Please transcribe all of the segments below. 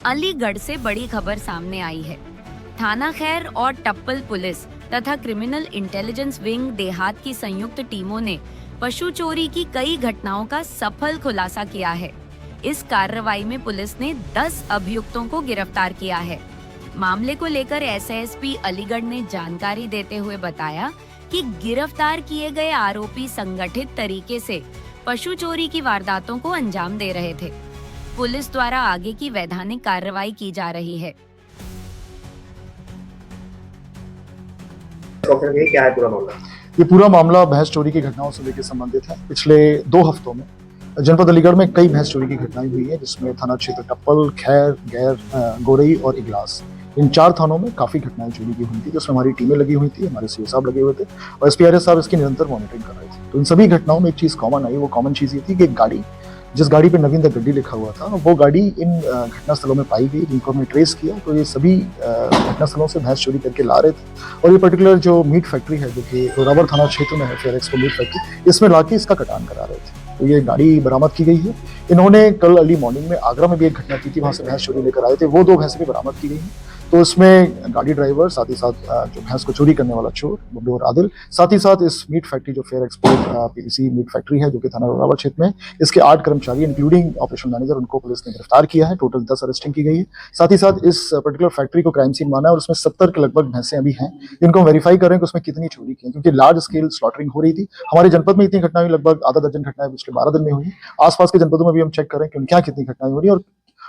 अलीगढ़ से बड़ी खबर सामने आई है। थाना खैर और टप्पल पुलिस तथा क्रिमिनल इंटेलिजेंस विंग देहात की संयुक्त टीमों ने पशु चोरी की कई घटनाओं का सफल खुलासा किया है। इस कार्रवाई में पुलिस ने 10 अभियुक्तों को गिरफ्तार किया है। मामले को लेकर एसएसपी अलीगढ़ ने जानकारी देते हुए बताया कि गिरफ्तार किए गए आरोपी संगठित तरीके से पशु चोरी की वारदातों को अंजाम दे रहे थे। पुलिस द्वारा आगे की वैधानिक कार्रवाई की जा रही है। क्या है पूरा मामला? ये पूरा मामला भैंस चोरी की घटनाओं से लेकर संबंधित है। पिछले 2 हफ्तों में जनपद अलीगढ़ में कई भैंस चोरी की घटनाएं हुई है, जिसमें थाना क्षेत्र टप्पल, खैर, गैर, गोरई और इगलास, इन 4 थानों में काफी घटनाएं चोरी की हुई थी, जिसमें हमारी टीमें लगी हुई थी, हमारे सीओ साहब लगे हुए थे और एसपीआरएस साहब इसकी निरंतर मॉनिटरिंग कर रहे थे। तो इन सभी घटनाओं में एक चीज कॉमन आई। वो कॉमन चीज ये थी कि एक गाड़ी, जिस गाड़ी पे नवीन द गड्डी लिखा हुआ था, वो गाड़ी इन घटनास्थलों में पाई गई, जिनको हमने ट्रेस किया। तो ये सभी घटनास्थलों से भैंस चोरी करके ला रहे थे और ये पर्टिकुलर जो मीट फैक्ट्री है, जो कि रबर थाना क्षेत्र में है, फेयर एक्सपो मीट फैक्ट्री, इसमें लाके इसका कटान करा रहे थे। तो ये गाड़ी बरामद की गई है। इन्होंने कल अर्ली मॉर्निंग में आगरा में भी एक घटना की थी, वहां से भैंस चोरी लेकर आए थे। वो 2 भैंसें भी बरामद की गई हैं। तो इसमें गाड़ी ड्राइवर, साथ ही साथ जो भैंस को चोरी करने वाला चोर बुड्ढू और आदिल, साथ ही साथ इस मीट फैक्ट्री जो fair export PVC meat factory है, जो कि थाना रौरावा क्षेत्र में, इसके 8 कर्मचारी इंक्लूडिंग ऑपरेशन मैनेजर, उनको पुलिस ने गिरफ्तार किया है। टोटल 10 अरेस्टिंग की गई है। साथ ही साथ इस पर्टिकुलर फैक्ट्री को क्राइम सीन माना है और उसमें 70 के लगभग भैंसें अभी हैं। इनको हम वेरीफाई कर रहे हैं कि उसमें कितनी चोरी की है, क्योंकि लार्ज स्केल स्लॉटरिंग हो रही थी। हमारे जनपद में इतनी घटनाएं हुई, लगभग आधा दर्जन घटनाएं पिछले 12 दिन में हुई। आसपास के जनपदों में भी हम चेक कर रहे हैं कि उनके यहाँ कितनी घटनाएं हो रही है और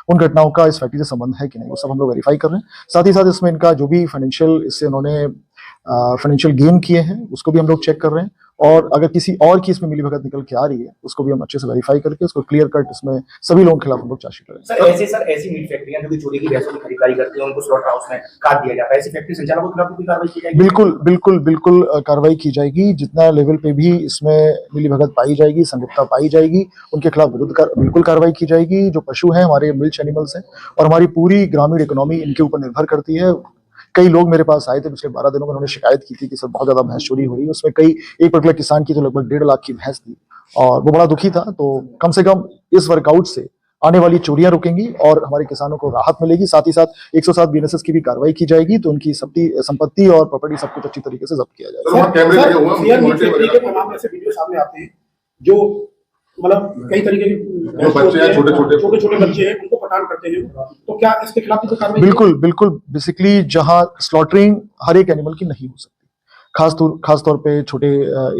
उन घटनाओं का इस फैक्ट्री से संबंध है कि नहीं, वो सब हम लोग वेरीफाई कर रहे हैं। साथ ही साथ इसमें इनका जो भी फाइनेंशियल, इससे उन्होंने फाइनेंशियल गेन किए हैं, उसको भी हम लोग चेक कर रहे हैं। और अगर किसी और की इसमें मिलीभगत निकल के आ रही है, उसको भी हम अच्छे से वेरीफाई करके उसको क्लियर कट, इसमें सभी लोगों के खिलाफ हम लोग चार्जशीट करेंगे। सर ऐसी मीट फैक्ट्रियां जो कि चोरी की भैंसों की खरीदारी करती हैं, उनको स्लॉटर हाउस में काट दिया जाता है, ऐसी फैक्ट्री संचालकों के खिलाफ भी कार्रवाई की जाएगी? बिल्कुल कार्रवाई की जाएगी। जितना लेवल पे भी इसमें मिलीभगत पाई जाएगी, संलिप्तता पाई जाएगी, उनके खिलाफ बिल्कुल कार्रवाई की जाएगी। जो पशु हैं हमारे मिल्क एनिमल्स हैं और हमारी पूरी ग्रामीण इकोनॉमी इनके ऊपर निर्भर करती है। कई लोग मेरे पास आए थे पिछले 12 दिनों में, उन्होंने शिकायत की थी कि सर बहुत ज्यादा भैंस चोरी हो रही है। उसमें एक पर्टिकुलर किसान की तो लगभग 1.5 लाख की भैंस थी और वो बड़ा दुखी था। तो कम से कम इस वर्कआउट से आने वाली चोरियां रुकेंगी और हमारे किसानों को राहत मिलेगी। साथ ही साथ 107 बीएनएसएस की भी कार्रवाई की जाएगी, तो उनकी संपत्ति और प्रॉपर्टी सब कुछ अच्छी तरीके से जब्त किया जाएगा। सामने आते हैं जो मतलब कई तरीके के छोटे बच्चे हैं, उनको पठान करते हैं, तो क्या इसके खिलाफ भी कार्रवाई? बिल्कुल बेसिकली जहां स्लॉटरिंग हर एक एनिमल की नहीं हो सकती, खास तौर पे छोटे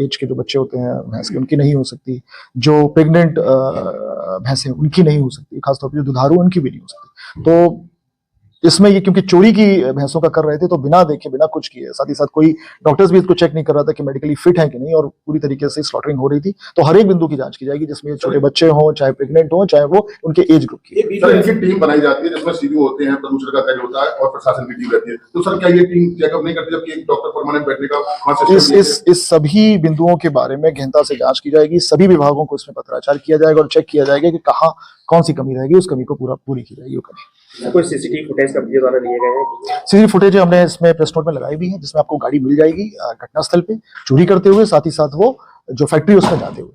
एज के जो बच्चे होते हैं भैंस के, उनकी नहीं हो सकती। जो प्रेग्नेंट भैंस हैं उनकी नहीं हो सकती, खासतौर पे जो दुधारू, उनकी भी नहीं हो सकती। तो इसमें ये क्योंकि चोरी की भैंसों का कर रहे थे, तो बिना देखे, बिना कुछ किए, साथ ही साथ कोई डॉक्टर्स भी इसको चेक नहीं कर रहा था कि मेडिकली फिट है कि नहीं, और पूरी तरीके से स्लॉटरिंग हो रही थी। तो हर एक बिंदु की जांच की जाएगी, जिसमें छोटे बच्चे हों, चाहे प्रेग्नेंट हों, चाहे वो उनके एज ग्रुप की। सर इनकी टीम बनाई जाती है जिसमें सीबीओ होते हैं, प्रदूषण का कार्य होता है और प्रशासन की टीम रहती है। तो सर क्या ये टीम चेकअप नहीं करती जबकि एक डॉक्टर परमानेंट बैठने का? इस सभी बिंदुओं के बारे में गहनता से जांच की जाएगी। सभी विभागों को इसमें पत्राचार किया जाएगा और चेक किया जाएगा कि कहाँ कौन सी कमी रहेगी, उस कमी को पूरी की जाएगी। वो कमी कोई सीसीटीवी फुटेज कब्जे द्वारा लिए गए हैं? सीसीटीवी फुटेज हमने इसमें प्रेस नोट में लगाई भी है, जिसमें आपको गाड़ी मिल जाएगी घटनास्थल पे चोरी करते हुए, साथ ही साथ वो जो फैक्ट्री उसमें जाते हुए।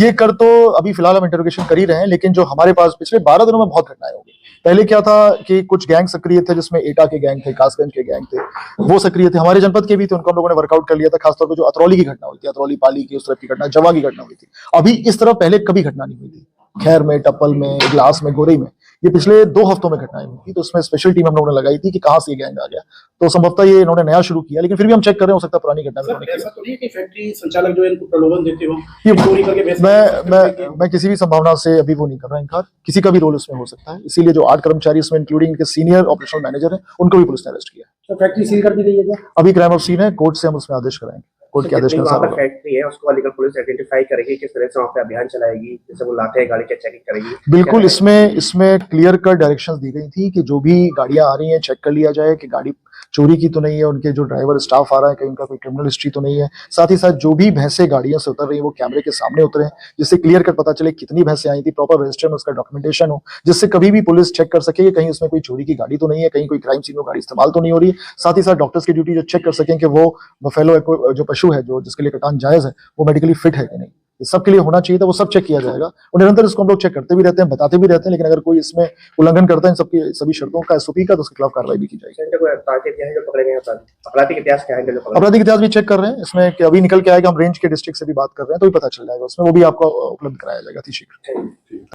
ये कर तो अभी फिलहाल हम इंटरोगेशन कर ही रहे हैं, लेकिन जो हमारे पास पिछले 12 दिनों में बहुत घटनाएं हो गई। पहले क्या था कि कुछ गैंग सक्रिय थे, जिसमें एटा के गैंग थे, कासगंज के गैंग थे, वो सक्रिय थे। हमारे जनपद के भी थे, उनको हम लोगों ने वर्कआउट कर लिया था। खासतौर पर जो अतरौली की घटना हुई थी, अतरौली पाली की, उस तरफ की घटना, जवा की घटना हुई थी। अभी इस तरह पहले कभी घटना नहीं हुई थी। खैर में, टप्पल में, इगलास में, गोरई में, ये पिछले 2 हफ्तों में घटनाएं हुई थी। तो उसमें स्पेशल टीम हम लोगों ने लगाई थी कि कहां से ये गैंग आ गया। तो संभवतः ये इन्होंने नया शुरू किया, लेकिन फिर भी हम चेक कर रहे हैं, हो सकता है पुरानी घटना में। ऐसा तो नहीं है कि फैक्ट्री संचालक जो है इनको प्रलोभन देते हो? मैं किसी भी संभावना से अभी वो नहीं कर रहा इनकार। किसी का भी रोल इसमें हो सकता है, इसीलिए जो 8 कर्मचारी इसमें इंक्लूडिंग इनके सीनियर ऑपरेशनल मैनेजर हैं, उनको भी पुलिस ने अरेस्ट किया। तो फैक्ट्री सील कर दी गई है क्या? अभी क्राइम ऑफ सीन है, कोर्ट से हम उसमें आदेश कराएंगे। कोर्ट के आदेश के अनुसार फैक्ट्री है उसको अलीगढ़ पुलिस आइडेंटिफाई करेगी, किस तरह से वहां पे अभियान चलाएगी, जैसे वो लाते हैं गाड़ी की चेकिंग करेगी? बिल्कुल, इसमें क्लियर कट डायरेक्शंस दी गई थी कि जो भी गाड़ियां आ रही हैं चेक कर लिया जाए कि गाड़ी चोरी की तो नहीं है, उनके जो ड्राइवर स्टाफ आ रहा है कहीं उनका कोई क्रिमिनल हिस्ट्री तो नहीं है। साथ ही साथ जो भी भैंसें गाड़ियों से उतर रही है वो कैमरे के सामने उतरे, जिससे क्लियर कट पता चले कितनी भैंसें आई थी, प्रॉपर रजिस्टर में उसका डॉक्यूमेंटेशन हो, जिससे कभी भी पुलिस चेक कर सके कि कहीं उसमें कोई चोरी की गाड़ी तो नहीं है, कहीं कोई क्राइम सीन में गाड़ी इस्तेमाल तो नहीं हो रही है। साथ ही साथ डॉक्टर्स की ड्यूटी जो चेक कर सकें कि वो बफेलो जो पशु है जो जिसके लिए कटान जायज है वो मेडिकली फिट है कि नहीं। सबके लिए होना चाहिए था, वो सब चेक किया जाएगा और निरंतर इसको हम लोग चेक करते भी रहते हैं, बताते भी रहते हैं, लेकिन अगर कोई इसमें उल्लंघन करता है इन सबकी सभी शर्तों का, एसओपी का, तो उसके खिलाफ कार्रवाई भी की जाएगी। इनका कोई टारगेट क्या है जो पकड़े गए हैं अपराधी? आपराधिक इतिहास क्या है जो पकड़े? आपराधिक इतिहास भी चेक कर रहे हैं इसमें, कि अभी निकल के आएगा, हम रेंज के डिस्ट्रिक्ट से भी बात कर रहे हैं तो भी पता चल जाएगा, उसमें वो भी आपको उपलब्ध कराया जाएगा अति शीघ्र।